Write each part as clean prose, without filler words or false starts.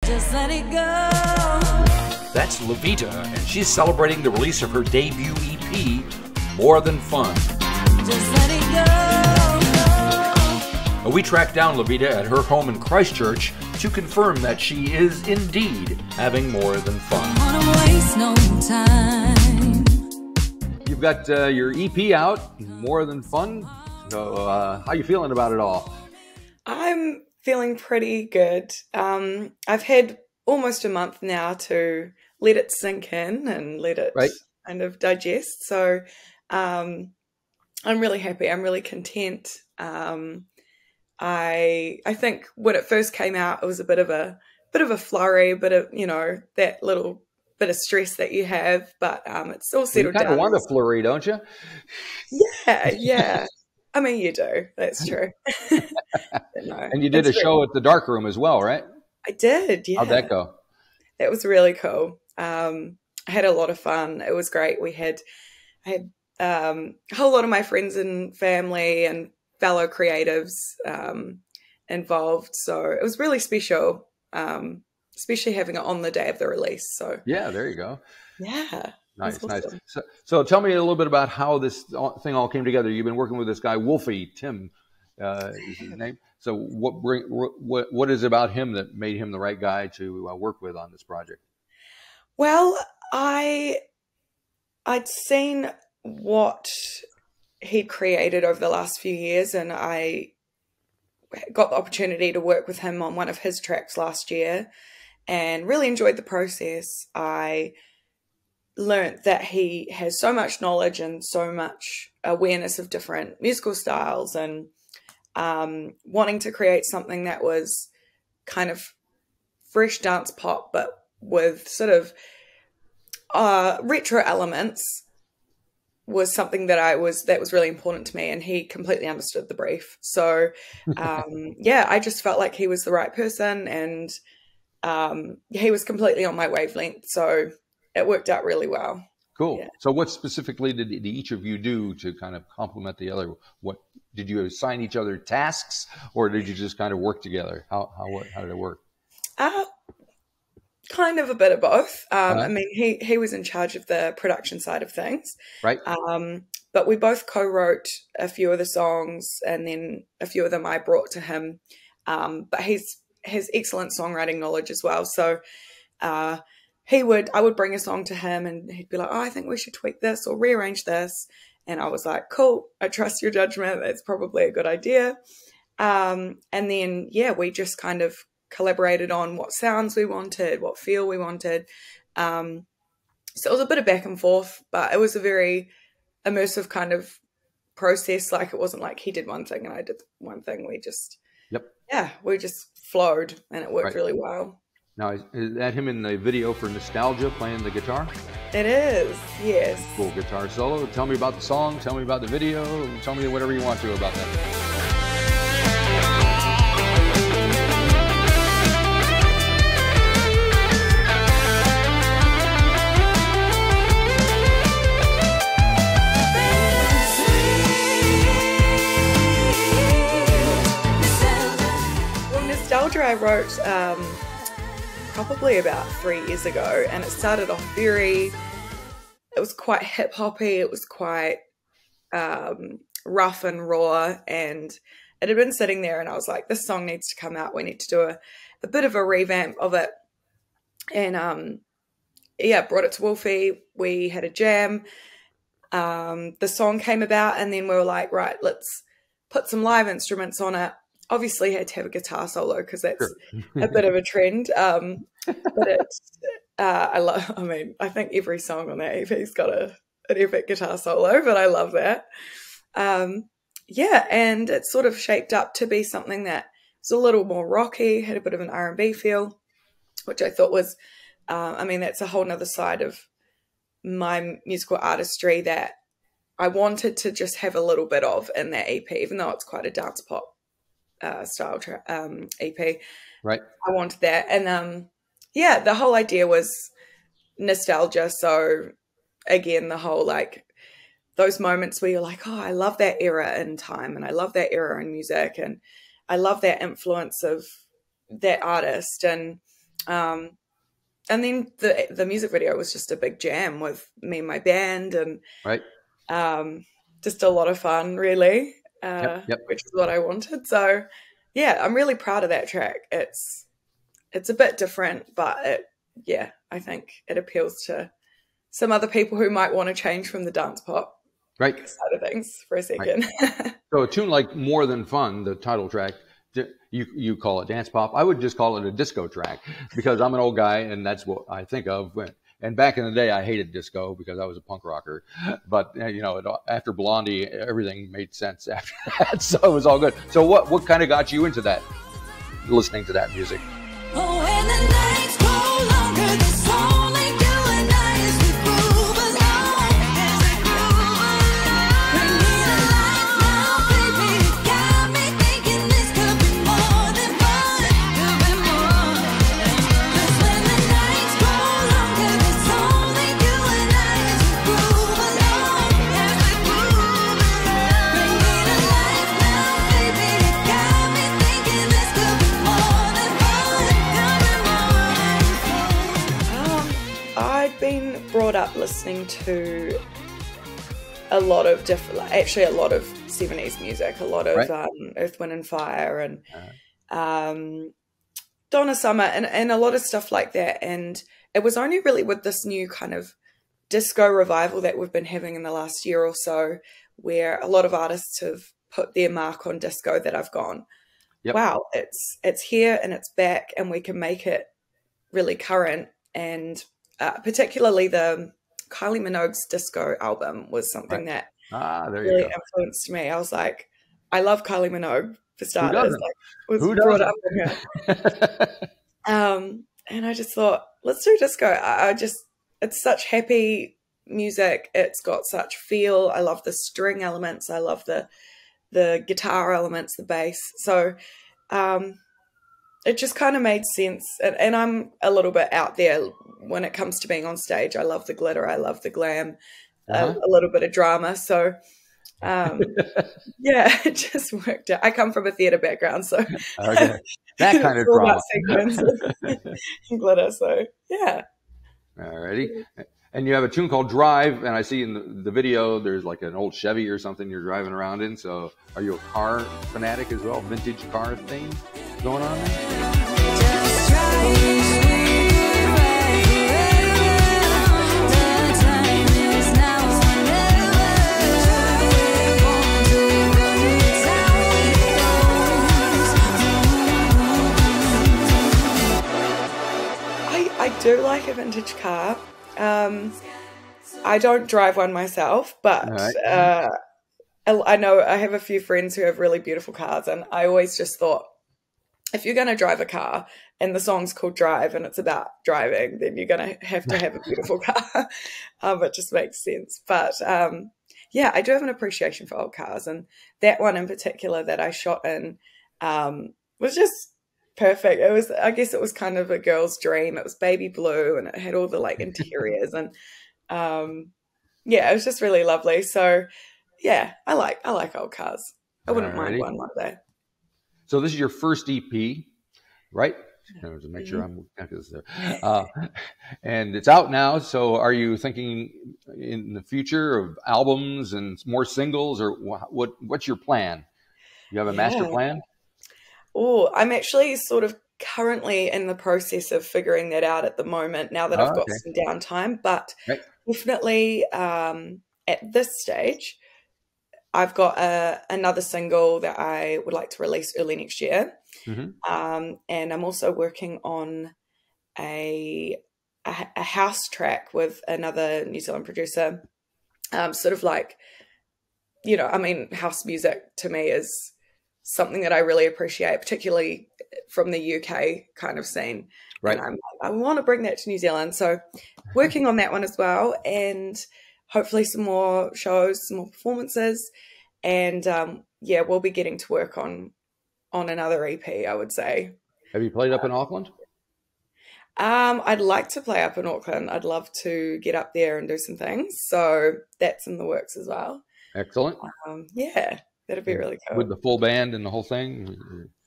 Just let it go. That's LOVETA, and she's celebrating the release of her debut EP, More Than Fun. Just let it go. We tracked down LOVETA at her home in Christchurch to confirm that she is indeed having more than fun. Don't wanna waste no time. You've got your EP out, More Than Fun. So how you feeling about it all? I'm feeling pretty good. I've had almost a month now to let it sink in and let it kind of digest. So I'm really happy. I'm really content. I think when it first came out, it was a bit of a flurry, but that little bit of stress that you have. But it's all settled down. You kind of want a flurry, don't you? Yeah. I mean, you do. That's true. No, and you did a show at the Dark Room as well, right? I did, yeah. How'd that go? That was really cool. I had a lot of fun. It was great. I had a whole lot of my friends and family and fellow creatives involved. So it was really special, especially having it on the day of the release. So yeah, there you go. Yeah. Nice, awesome. nice. So tell me a little bit about how this thing all came together. You've been working with this guy, Wulfie, Tim is his name. So what is it about him that made him the right guy to work with on this project? Well, I'd seen what he'd created over the last few years, and I got the opportunity to work with him on one of his tracks last year and really enjoyed the process. I learned that he has so much knowledge and so much awareness of different musical styles, and wanting to create something that was kind of fresh dance pop, but with sort of retro elements was something that was really important to me, and he completely understood the brief. So I just felt like he was the right person, and he was completely on my wavelength. So it worked out really well. Cool. Yeah. So what specifically did each of you do to kind of complement the other? What did you assign each other tasks, or did you just kind of work together? How did it work? Kind of a bit of both. I mean, he was in charge of the production side of things. Right. But we both co-wrote a few of the songs, and then a few of them I brought to him. But he has excellent songwriting knowledge as well. So I would bring a song to him, and he'd be like, "Oh, I think we should tweak this or rearrange this." And I was like, "Cool, I trust your judgment. That's probably a good idea." And then, we just kind of collaborated on what sounds we wanted, what feel we wanted. So it was a bit of back and forth, but it was a very immersive kind of process. Like, it wasn't like he did one thing and I did one thing. We just, we just flowed, and it worked really well. Now, is that him in the video for Nostalgia playing the guitar? It is, yes. Cool guitar solo. Tell me about the song. Tell me about the video. Tell me whatever you want to about that. Well, Nostalgia I wrote probably about 3 years ago, and it started off it was quite hip hoppy, it was quite rough and raw, and it had been sitting there, and I was like, this song needs to come out, we need to do a bit of a revamp of it. And brought it to Wulfie, we had a jam, the song came about, and then we were like, right, let's put some live instruments on it. Obviously had to have a guitar solo because that's a bit of a trend. But I think every song on that EP's got an epic guitar solo, but I love that. And it sort of shaped up to be something that was a little more rocky, had a bit of an R&B feel, which I thought was, that's a whole nother side of my musical artistry that I wanted to just have a little bit of in that EP, even though it's quite a dance pop style EP. Right. I wanted that. And the whole idea was nostalgia. So again, the whole like those moments where you're like, oh, I love that era in time, and I love that era in music, and I love that influence of that artist. And And then the music video was just a big jam with me and my band, and Right. just a lot of fun, really, Yep. which is what I wanted. So, yeah, I'm really proud of that track. It's a bit different, but I think it appeals to some other people who might want to change from the dance pop Right. side of things for a second. Right. So a tune like More Than Fun, the title track, you call it dance pop. I would just call it a disco track because I'm an old guy and that's what I think of. And back in the day, I hated disco because I was a punk rocker. But, after Blondie, everything made sense after that. So it was all good. So what kind of got you into that, listening to that music? Oh, when the nights grow longer, there's only you and I as we groove along, as we groove along. Bring me to life now, baby. You got me thinking this could be more than fun, could be more. 'Cause when the nights grow longer, there's only you and I as we groove along, as we groove along. Bring me to life now, baby. You got me thinking this could be more than fun, could be more. I'd been brought up listening to a lot of actually a lot of 70s music, a lot of Right. Earth, Wind and Fire, and Donna Summer, and a lot of stuff like that. And it was only really with this new kind of disco revival that we've been having in the last year or so, where a lot of artists have put their mark on disco, that I've gone, Yep. wow, it's here and it's back, and we can make it really current. And particularly the Kylie Minogue's disco album was something Right. that There you really go. influenced me. I was like, I love Kylie Minogue for starters. doesn't? Like, was Who brought doesn't? up in her. And I just thought, let's do disco. It's such happy music. It's got such feel. I love the string elements. I love the guitar elements, the bass. So it just kind of made sense. And I'm a little bit out there when it comes to being on stage. I love the glitter. I love the glam, a little bit of drama. So it just worked out. I come from a theatre background, so Okay. That kind of it's all drama. about sequins and glitter. So yeah. Alrighty. And you have a tune called Drive, and I see in the video there's like an old Chevy or something you're driving around in. So are you a car fanatic as well? Vintage car thing going on there? Just try it. The time is now or never. We're born to run, it's how it goes. I do like a vintage car. I don't drive one myself, but Right. I know I have a few friends who have really beautiful cars, and I always just thought, if you're going to drive a car and the song's called Drive and it's about driving, then you're going to have a beautiful car. It just makes sense. But I do have an appreciation for old cars, and that one in particular that I shot in was just perfect. I guess it was kind of a girl's dream. It was baby blue and it had all the like interiors, and it was just really lovely. So yeah, I like old cars. I wouldn't mind Alrighty. one day. So this is your first EP, right? To make sure I'm and it's out now. So are you thinking in the future of albums and more singles, or what's your plan? You have a master plan? Oh, I'm actually sort of currently in the process of figuring that out at the moment, now that I've got some downtime. But Right. definitely at this stage, I've got another single that I would like to release early next year. Mm-hmm. And I'm also working on a house track with another New Zealand producer. Sort of like, house music to me is something that I really appreciate, particularly from the UK kind of scene. Right. And I want to bring that to New Zealand. So working on that one as well, and hopefully some more shows, some more performances. And we'll be getting to work on another EP, I would say. Have you played up in Auckland? I'd like to play up in Auckland. I'd love to get up there and do some things. So that's in the works as well. Excellent. Yeah. That'd be really cool. With the full band and the whole thing?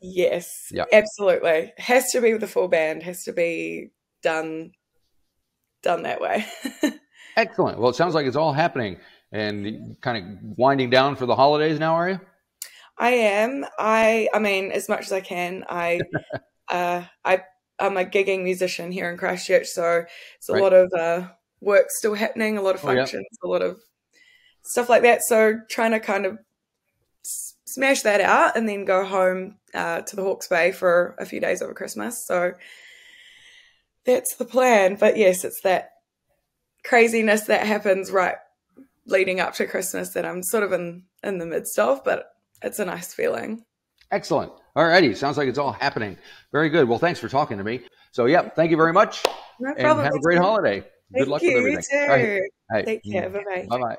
Yes, Yeah. absolutely. Has to be with the full band. Has to be done that way. Excellent. Well, it sounds like it's all happening and kind of winding down for the holidays now, are you? I am. I mean, as much as I can. I'm a gigging musician here in Christchurch, so it's a Right. lot of work still happening, a lot of Oh, yeah. functions, a lot of stuff like that. So trying to kind of smash that out and then go home to the Hawke's Bay for a few days over Christmas. So that's the plan. But yes, it's that craziness that happens right leading up to Christmas that I'm sort of in the midst of, but it's a nice feeling. Excellent. All righty. Sounds like it's all happening. Very good. Well, thanks for talking to me. So, yeah, thank you very much. No And problem. have a great holiday. Good luck with You everything. too. All right. Hey. Take care. Bye-bye. Bye-bye.